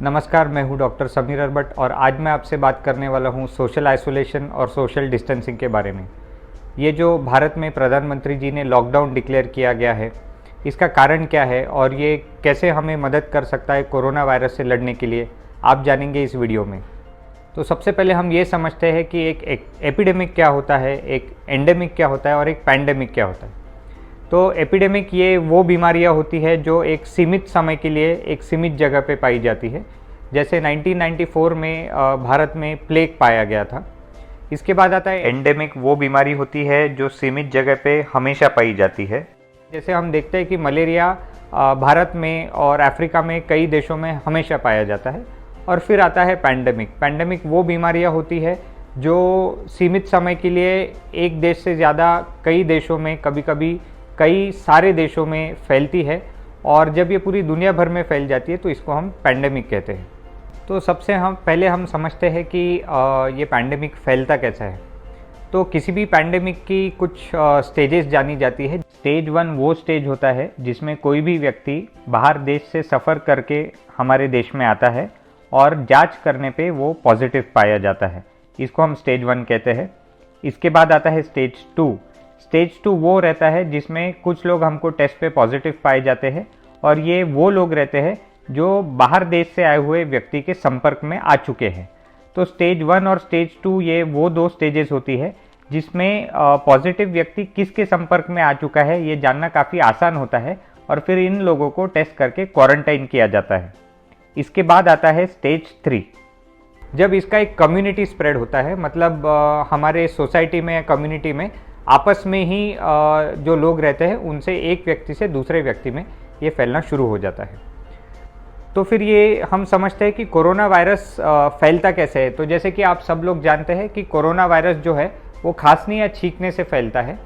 नमस्कार, मैं हूं डॉक्टर समीर अरबट और आज मैं आपसे बात करने वाला हूं सोशल आइसोलेशन और सोशल डिस्टेंसिंग के बारे में। ये जो भारत में प्रधानमंत्री जी ने लॉकडाउन डिक्लेयर किया गया है, इसका कारण क्या है और ये कैसे हमें मदद कर सकता है कोरोना वायरस से लड़ने के लिए, आप जानेंगे इस वीडियो में। तो सबसे पहले हम ये समझते हैं कि एक एपिडेमिक क्या होता है, एक एंडेमिक क्या होता है और एक पैंडेमिक क्या होता है। तो एपिडेमिक ये वो बीमारियां होती है जो एक सीमित समय के लिए एक सीमित जगह पे पाई जाती है। जैसे 1994 में भारत में प्लेग पाया गया था। इसके बाद आता है एंडेमिक, वो बीमारी होती है जो सीमित जगह पे हमेशा पाई जाती है। जैसे हम देखते हैं कि मलेरिया भारत में और अफ्रीका में कई देशों में हमेशा पाया जाता है। और फिर आता है पैंडेमिक। पैंडेमिक वो बीमारियां होती है जो सीमित समय के लिए एक देश से ज़्यादा कई देशों में, कभी कभी कई सारे देशों में फैलती है और जब ये पूरी दुनिया भर में फैल जाती है तो इसको हम पैंडेमिक कहते हैं। तो सबसे पहले हम समझते हैं कि ये पैंडेमिक फैलता कैसा है। तो किसी भी पैंडेमिक की कुछ स्टेजेस जानी जाती है। स्टेज 1 वो स्टेज होता है जिसमें कोई भी व्यक्ति बाहर देश से सफ़र करके हमारे देश में आता है और जांच करने पे वो पॉजिटिव पाया जाता है, इसको हम स्टेज 1 कहते हैं। इसके बाद आता है स्टेज 2। स्टेज 2 वो रहता है जिसमें कुछ लोग हमको टेस्ट पे पॉजिटिव पाए जाते हैं और ये वो लोग रहते हैं जो बाहर देश से आए हुए व्यक्ति के संपर्क में आ चुके हैं। तो स्टेज 1 और स्टेज 2 ये वो दो स्टेजेस होती है जिसमें पॉजिटिव व्यक्ति किसके संपर्क में आ चुका है ये जानना काफ़ी आसान होता है और फिर इन लोगों को टेस्ट करके क्वारंटाइन किया जाता है। इसके बाद आता है स्टेज 3। जब इसका एक कम्युनिटी स्प्रेड होता है, मतलब हमारे सोसाइटी में या कम्युनिटी में आपस में ही जो लोग रहते हैं उनसे एक व्यक्ति से दूसरे व्यक्ति में ये फैलना शुरू हो जाता है। तो फिर ये हम समझते हैं कि कोरोना वायरस फैलता कैसे है। तो जैसे कि आप सब लोग जानते हैं कि कोरोना वायरस जो है वो खांसने या छींकने से फैलता है।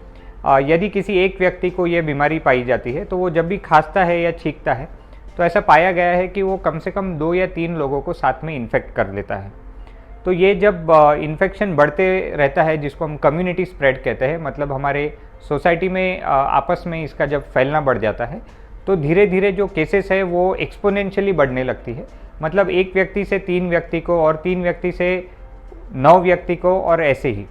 यदि किसी एक व्यक्ति को ये बीमारी पाई जाती है तो वो जब भी खांसता है या छींकता है तो ऐसा पाया गया है कि वो कम से कम 2 या 3 लोगों को साथ में इन्फेक्ट कर लेता है। तो ये जब इन्फेक्शन बढ़ते रहता है, जिसको हम कम्युनिटी स्प्रेड कहते हैं, मतलब हमारे सोसाइटी में आपस में इसका जब फैलना बढ़ जाता है तो धीरे धीरे जो केसेस है वो एक्सपोनेंशियली बढ़ने लगती है। मतलब एक व्यक्ति से 3 व्यक्ति को और 3 व्यक्ति से 9 व्यक्ति को और ऐसे ही।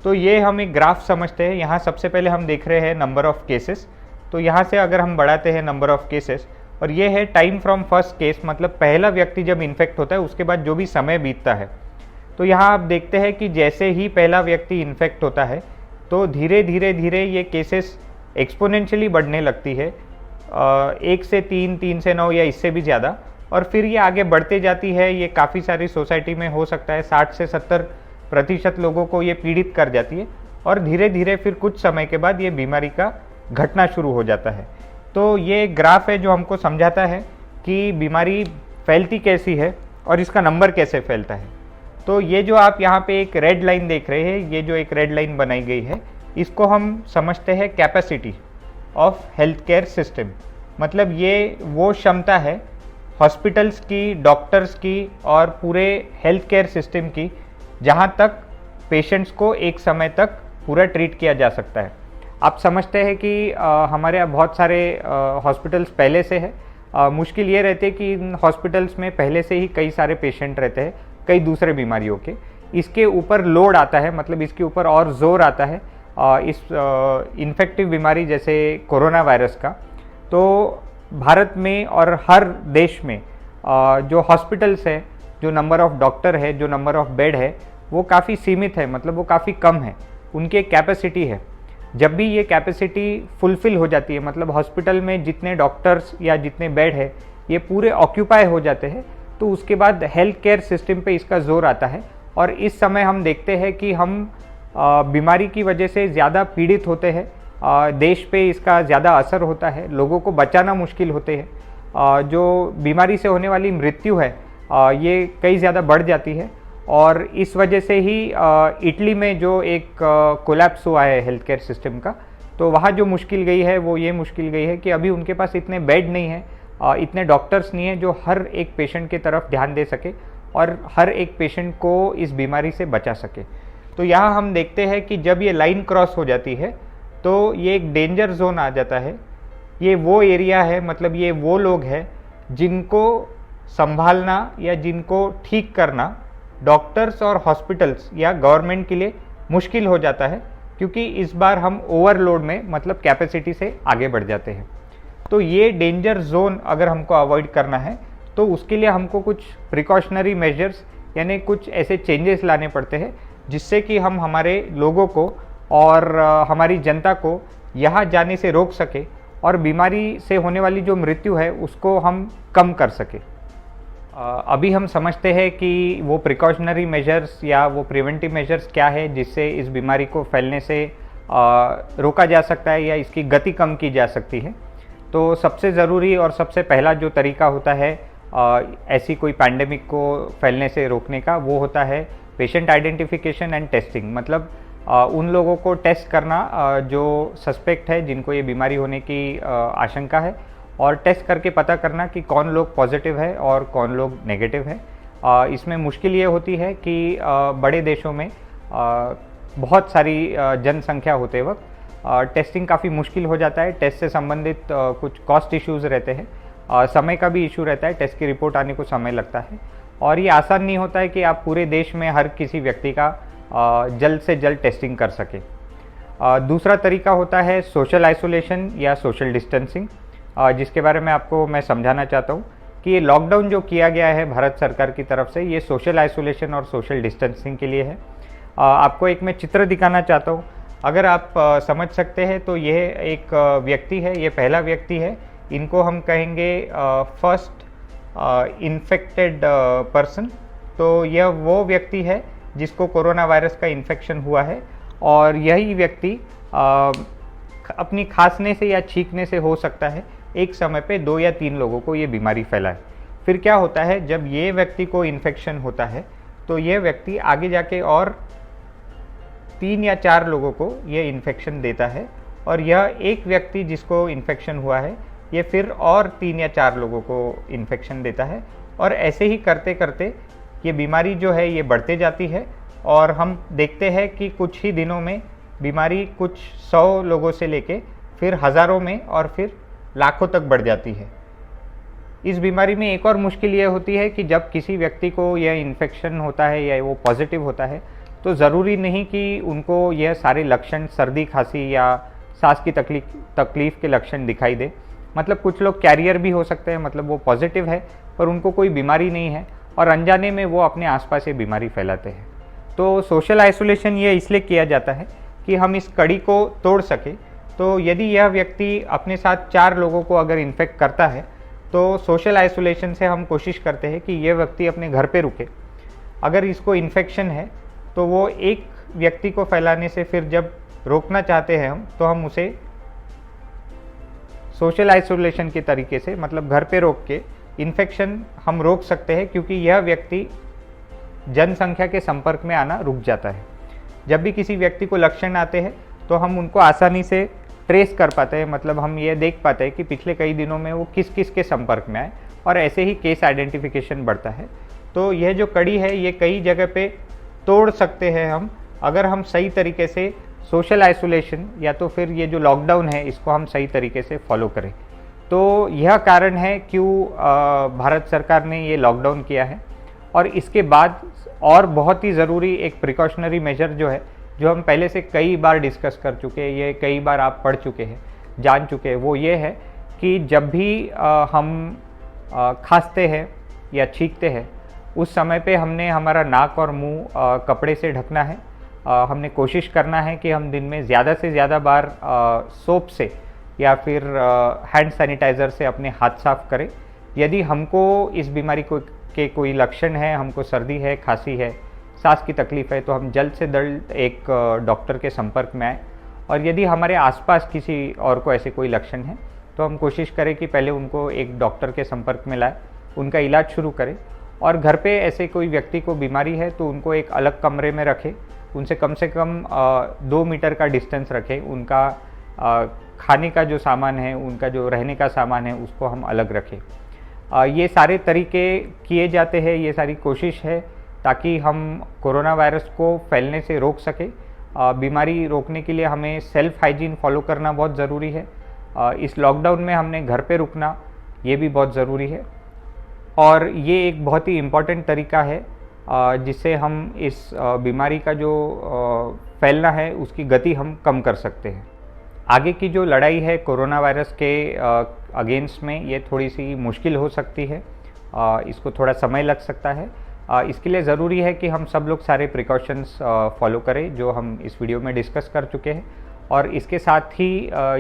तो ये हम एक ग्राफ समझते हैं। यहाँ सबसे पहले हम देख रहे हैं नंबर ऑफ केसेस। तो यहाँ से अगर हम बढ़ाते हैं नंबर ऑफ केसेस, और ये है टाइम फ्रॉम फर्स्ट केस, मतलब पहला व्यक्ति जब इन्फेक्ट होता है उसके बाद जो भी समय बीतता है। तो यहाँ आप देखते हैं कि जैसे ही पहला व्यक्ति इन्फेक्ट होता है तो धीरे धीरे धीरे ये केसेस एक्सपोनेंशियली बढ़ने लगती है, 1 से 3, 3 से 9 या इससे भी ज़्यादा। और फिर ये आगे बढ़ते जाती है। ये काफ़ी सारी सोसाइटी में हो सकता है 60 से 70% लोगों को ये पीड़ित कर जाती है और धीरे धीरे फिर कुछ समय के बाद ये बीमारी का घटना शुरू हो जाता है। तो ये ग्राफ है जो हमको समझाता है कि बीमारी फैलती कैसी है और इसका नंबर कैसे फैलता है। तो ये जो आप यहाँ पे एक रेड लाइन देख रहे हैं, ये जो एक रेड लाइन बनाई गई है, इसको हम समझते हैं capacity of health care system. मतलब ये वो क्षमता है हॉस्पिटल्स की, डॉक्टर्स की और पूरे हेल्थ केयर सिस्टम की जहाँ तक पेशेंट्स को एक समय तक पूरा ट्रीट किया जा सकता है। आप समझते हैं कि हमारे यहाँ बहुत सारे हॉस्पिटल्स पहले से है। मुश्किल ये रहती है कि इन हॉस्पिटल्स में पहले से ही कई सारे पेशेंट रहते हैं कई दूसरे बीमारियों के। इसके ऊपर लोड आता है, मतलब इसके ऊपर और जोर आता है इस इन्फेक्टिव बीमारी जैसे कोरोना वायरस का। तो भारत में और हर देश में जो हॉस्पिटल्स है, जो नंबर ऑफ डॉक्टर है, जो नंबर ऑफ बेड है, वो काफ़ी सीमित है, मतलब वो काफ़ी कम है। उनकी एक कैपेसिटी है। जब भी ये कैपेसिटी फुलफिल हो जाती है, मतलब हॉस्पिटल में जितने डॉक्टर्स या जितने बेड है ये पूरे ऑक्यूपाई हो जाते हैं, तो उसके बाद हेल्थ केयर सिस्टम पे इसका जोर आता है। और इस समय हम देखते हैं कि हम बीमारी की वजह से ज़्यादा पीड़ित होते हैं, देश पे इसका ज़्यादा असर होता है, लोगों को बचाना मुश्किल होते हैं। जो बीमारी से होने वाली मृत्यु है ये कई ज़्यादा बढ़ जाती है। और इस वजह से ही इटली में जो एक कोलैप्स हुआ है हेल्थ केयर सिस्टम का, तो वहाँ जो मुश्किल गई है वो ये मुश्किल गई है कि अभी उनके पास इतने बेड नहीं है, इतने डॉक्टर्स नहीं है जो हर एक पेशेंट की तरफ ध्यान दे सके और हर एक पेशेंट को इस बीमारी से बचा सके। तो यहाँ हम देखते हैं कि जब ये लाइन क्रॉस हो जाती है तो ये एक डेंजर जोन आ जाता है। ये वो एरिया है, मतलब ये वो लोग हैं जिनको संभालना या जिनको ठीक करना डॉक्टर्स और हॉस्पिटल्स या गवर्नमेंट के लिए मुश्किल हो जाता है, क्योंकि इस बार हम ओवरलोड में मतलब कैपेसिटी से आगे बढ़ जाते हैं। तो ये डेंजर जोन अगर हमको अवॉइड करना है तो उसके लिए हमको कुछ प्रिकॉशनरी मेजर्स यानी कुछ ऐसे चेंजेस लाने पड़ते हैं जिससे कि हम हमारे लोगों को और हमारी जनता को यहाँ जाने से रोक सके और बीमारी से होने वाली जो मृत्यु है उसको हम कम कर सके। अभी हम समझते हैं कि वो प्रिकॉशनरी मेजर्स या वो प्रिवेंटिव मेजर्स क्या है जिससे इस बीमारी को फैलने से रोका जा सकता है या इसकी गति कम की जा सकती है। तो सबसे ज़रूरी और सबसे पहला जो तरीका होता है ऐसी कोई पैंडेमिक को फैलने से रोकने का, वो होता है पेशेंट आइडेंटिफिकेशन एंड टेस्टिंग। मतलब उन लोगों को टेस्ट करना जो सस्पेक्ट है, जिनको ये बीमारी होने की आशंका है, और टेस्ट करके पता करना कि कौन लोग पॉजिटिव है और कौन लोग नेगेटिव है। इसमें मुश्किल ये होती है कि बड़े देशों में बहुत सारी जनसंख्या होते वक्त टेस्टिंग काफ़ी मुश्किल हो जाता है। टेस्ट से संबंधित कुछ कॉस्ट इश्यूज़ रहते हैं, समय का भी इशू रहता है, टेस्ट की रिपोर्ट आने को समय लगता है, और ये आसान नहीं होता है कि आप पूरे देश में हर किसी व्यक्ति का जल्द से जल्द टेस्टिंग कर सके। दूसरा तरीका होता है सोशल आइसोलेशन या सोशल डिस्टेंसिंग, जिसके बारे में आपको मैं समझाना चाहता हूँ कि ये लॉकडाउन जो किया गया है भारत सरकार की तरफ से, ये सोशल आइसोलेशन और सोशल डिस्टेंसिंग के लिए है। आपको एक मैं चित्र दिखाना चाहता हूँ, अगर आप समझ सकते हैं तो यह एक व्यक्ति है, ये पहला व्यक्ति है, इनको हम कहेंगे फर्स्ट इन्फेक्टेड पर्सन। तो यह वो व्यक्ति है जिसको कोरोना वायरस का इन्फेक्शन हुआ है, और यही व्यक्ति अपनी खांसने से या छींकने से हो सकता है एक समय पे 2 या 3 लोगों को ये बीमारी फैलाए। फिर क्या होता है, जब ये व्यक्ति को इन्फेक्शन होता है तो ये व्यक्ति आगे जाके और 3 या 4 लोगों को ये इन्फेक्शन देता है, और यह एक व्यक्ति जिसको इन्फेक्शन हुआ है ये फिर और 3 या 4 लोगों को इन्फेक्शन देता है, और ऐसे ही करते करते ये बीमारी जो है ये बढ़ते जाती है, और हम देखते हैं कि कुछ ही दिनों में बीमारी कुछ 100 लोगों से लेके फिर हज़ारों में और फिर लाखों तक बढ़ जाती है। इस बीमारी में एक और मुश्किल ये होती है कि जब किसी व्यक्ति को यह इन्फेक्शन होता है या वो पॉजिटिव होता है तो ज़रूरी नहीं कि उनको यह सारे लक्षण, सर्दी खांसी या सांस की तकलीफ़ के लक्षण दिखाई दे। मतलब कुछ लोग कैरियर भी हो सकते हैं, मतलब वो पॉजिटिव है पर उनको कोई बीमारी नहीं है और अनजाने में वो अपने आसपास ये बीमारी फैलाते हैं। तो सोशल आइसोलेशन ये इसलिए किया जाता है कि हम इस कड़ी को तोड़ सके। तो यदि यह व्यक्ति अपने साथ 4 लोगों को अगर इन्फेक्ट करता है तो सोशल आइसोलेशन से हम कोशिश करते हैं कि यह व्यक्ति अपने घर पे रुके। अगर इसको इन्फेक्शन है तो वो एक व्यक्ति को फैलाने से फिर जब रोकना चाहते हैं हम, तो हम उसे सोशल आइसोलेशन के तरीके से, मतलब घर पे रोक के इन्फेक्शन हम रोक सकते हैं, क्योंकि यह व्यक्ति जनसंख्या के संपर्क में आना रुक जाता है। जब भी किसी व्यक्ति को लक्षण आते हैं तो हम उनको आसानी से ट्रेस कर पाते हैं, मतलब हम ये देख पाते हैं कि पिछले कई दिनों में वो किस किस के संपर्क में आए, और ऐसे ही केस आइडेंटिफिकेशन बढ़ता है। तो यह जो कड़ी है ये कई जगह पे तोड़ सकते हैं हम, अगर हम सही तरीके से सोशल आइसोलेशन या तो फिर ये जो लॉकडाउन है इसको हम सही तरीके से फॉलो करें। तो यह कारण है क्यों भारत सरकार ने ये लॉकडाउन किया है। और इसके बाद और बहुत ही ज़रूरी एक प्रिकॉशनरी मेजर जो है, जो हम पहले से कई बार डिस्कस कर चुके हैं, ये कई बार आप पढ़ चुके हैं, जान चुके हैं, वो ये है कि जब भी हम खांसते हैं या छींकते हैं उस समय पे हमने हमारा नाक और मुंह कपड़े से ढकना है। हमने कोशिश करना है कि हम दिन में ज़्यादा से ज़्यादा बार सोप से या फिर हैंड सैनिटाइज़र से अपने हाथ साफ करें। यदि हमको इस बीमारी के कोई लक्षण है, हमको सर्दी है, खांसी है, सांस की तकलीफ़ है, तो हम जल्द से जल्द एक डॉक्टर के संपर्क में आए। और यदि हमारे आसपास किसी और को ऐसे कोई लक्षण है तो हम कोशिश करें कि पहले उनको एक डॉक्टर के संपर्क में लाए, उनका इलाज शुरू करें। और घर पे ऐसे कोई व्यक्ति को बीमारी है तो उनको एक अलग कमरे में रखें, उनसे कम 2 मीटर का डिस्टेंस रखें, उनका खाने का जो सामान है, उनका जो रहने का सामान है उसको हम अलग रखें। ये सारे तरीके किए जाते हैं, ये सारी कोशिश है ताकि हम कोरोना वायरस को फैलने से रोक सकें। बीमारी रोकने के लिए हमें सेल्फ हाइजीन फॉलो करना बहुत ज़रूरी है। इस लॉकडाउन में हमने घर पे रुकना ये भी बहुत ज़रूरी है। और ये एक बहुत ही इम्पॉर्टेंट तरीका है जिससे हम इस बीमारी का जो फैलना है उसकी गति हम कम कर सकते हैं। आगे की जो लड़ाई है कोरोना वायरस के अगेंस्ट में, ये थोड़ी सी मुश्किल हो सकती है, इसको थोड़ा समय लग सकता है। इसके लिए ज़रूरी है कि हम सब लोग सारे प्रिकॉशंस फॉलो करें जो हम इस वीडियो में डिस्कस कर चुके हैं। और इसके साथ ही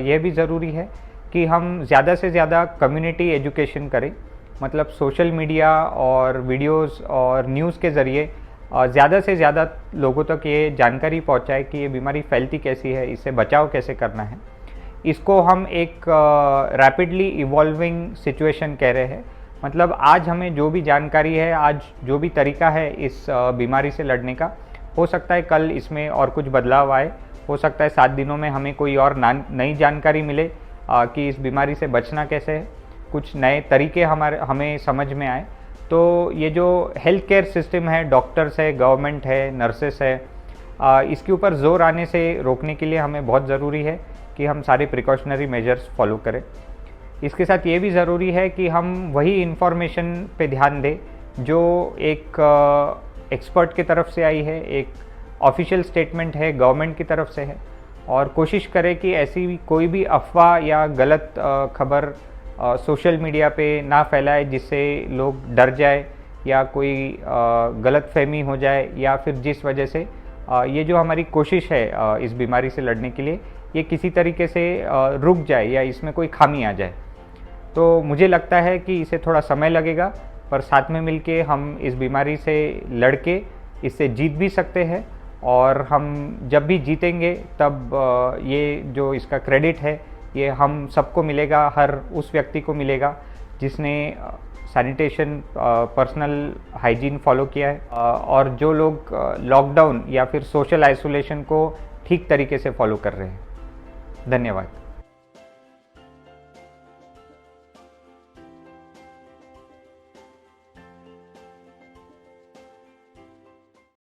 यह भी ज़रूरी है कि हम ज़्यादा से ज़्यादा कम्युनिटी एजुकेशन करें, मतलब सोशल मीडिया और वीडियोस और न्यूज़ के ज़रिए ज़्यादा से ज़्यादा लोगों तक ये जानकारी पहुंचाए कि ये बीमारी फैलती कैसी है, इससे बचाव कैसे करना है। इसको हम एक रैपिडली इवॉल्विंग सिचुएशन कह रहे हैं। मतलब आज हमें जो भी जानकारी है, आज जो भी तरीका है इस बीमारी से लड़ने का, हो सकता है कल इसमें और कुछ बदलाव आए, हो सकता है 7 दिनों में हमें कोई और नई जानकारी मिले कि इस बीमारी से बचना कैसे है, कुछ नए तरीके हमें समझ में आए। तो ये जो हेल्थ केयर सिस्टम है, डॉक्टर्स है, गवर्नमेंट है, नर्सेस है, इसके ऊपर ज़ोर आने से रोकने के लिए हमें बहुत ज़रूरी है कि हम सारे प्रिकॉशनरी मेजर्स फॉलो करें। इसके साथ ये भी ज़रूरी है कि हम वही इन्फॉर्मेशन पे ध्यान दें जो एक एक्सपर्ट की तरफ से आई है, एक ऑफिशियल स्टेटमेंट है, गवर्नमेंट की तरफ से है, और कोशिश करें कि ऐसी कोई भी अफवाह या गलत खबर सोशल मीडिया पे ना फैलाए जिससे लोग डर जाए या कोई गलत फहमी हो जाए, या फिर जिस वजह से ये जो हमारी कोशिश है इस बीमारी से लड़ने के लिए, ये किसी तरीके से रुक जाए या इसमें कोई खामी आ जाए। तो मुझे लगता है कि इसे थोड़ा समय लगेगा, पर साथ में मिलके हम इस बीमारी से लड़ के इससे जीत भी सकते हैं। और हम जब भी जीतेंगे तब ये जो इसका क्रेडिट है ये हम सबको मिलेगा, हर उस व्यक्ति को मिलेगा जिसने सैनिटेशन, पर्सनल हाइजीन फॉलो किया है, और जो लोग लॉकडाउन या फिर सोशल आइसोलेशन को ठीक तरीके से फॉलो कर रहे हैं। धन्यवाद।